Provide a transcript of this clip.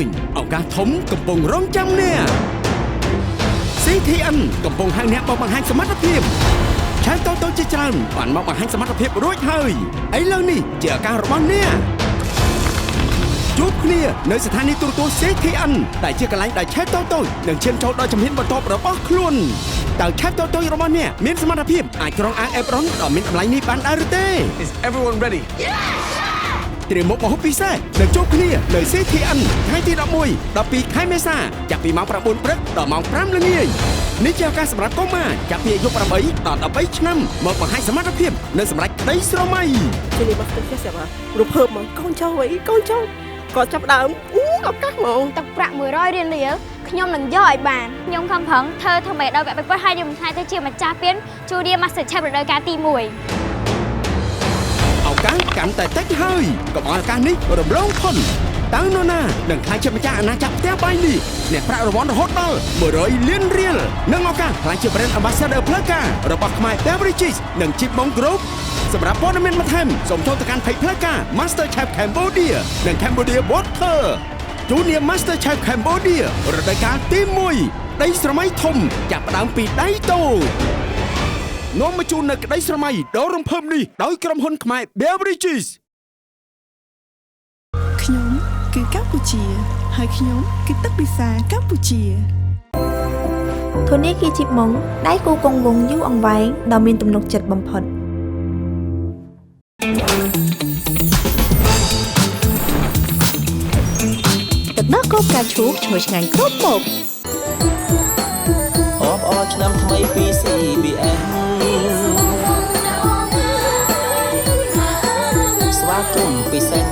ញឱកាសធំកំពុងរងចាំអ្នក CTN កំពុងហៅអ្នកមកបង្ហាញសមត្ថភាពឆានតូចជាច្រើនបានមកបង្ហាញសមត្ថភាពរួចហើយឥឡូវនេះជាឱកាសរបស់អ្នកជួបគ្នានៅស្ថានីយទូរទស្សន៍ CTN ដែលជាកន្លែងដែលឆានតូចនឹងឈានចូលដល់ជំហានបន្ទាប់របស់ខ្លួនតើឆានតូចរបស់អ្នកមានសមត្ថភាពអាចក្រុងអាងអេបរ៉ុនដ៏មានតម្លៃនេះបានដែរឬទេ Is everyone ready? ត្រៀមមុខមហូបពិសេសនឹងជួបគ្នានៅ CTN ថ្ងៃទី11 12ខែមេសាចាប់ពីម៉ោង 9 ព្រឹកដល់ម៉ោង 5 ល្ងាចនេះជាឱកាសសម្រាប់កុមារចាប់ពីអាយុ 8 ដល់ 13 ឆ្នាំមកបង្ហាញសមត្ថភាពនៅសម្រាប់ក្តីស្រមៃ ជានេះមកស្ទើរចេះស្រាប់រំភើបមកកូនចៅអីកូនចៅគាត់ចាប់ដើមឱកាសហ្មង ទឹកប្រាក់100រៀលខ្ញុំនឹងយកឲ្យបានខ្ញុំខំប្រឹងធ្វើធ្វើមេដល់វគ្គបិទហើយខ្ញុំថ្ងៃទៅជាម្ចាស់ពាន Junior Master Chef រដូវកាលទី1 ឱកាសកាន់តែតិចហើយកុំឲ្យឱកាសនេះរំលងផុនតើនរណានឹងក្លាយជាម្ចាស់អាណាចក្រផ្ទះបាយនេះអ្នកប្រាក់រង្វាន់រហូតដល់100 លានរៀលនិងឱកាសក្លាយជា Brand Ambassador ផ្លូវការរបស់ខ្មែរ Beverages និង Chipmong Group សម្រាប់ព័ត៌មានបន្ថែមសូមចូលទៅកាន់ Page ផ្លូវការ Master Chef Cambodia និង Cambodia Water Junior Master Chef Cambodia រដូវកាលទី1ដីស្រមៃធំចាប់ផ្ដើមពីដៃតូចនាំមកជូននៅក្តីស្រមៃដ៏រំភើបនេះដោយក្រុមហ៊ុនខ្មែរ Beverages ខ្ញុំគឺកម្ពុជាហើយខ្ញុំគឺទឹកពិសាកម្ពុជា ធនាគារជីបម៉ុងដៃគូគង់វង្សយូរអង្វែងដ៏មានទំនុកចិត្តបំផុតទឹកដោះគោផ្កាឈូកឈ្ងុយឆ្ងាញ់គ្រប់មុខ អបអរឆ្នាំថ្មីពី CBN ស្វាគមន៍ពិសេស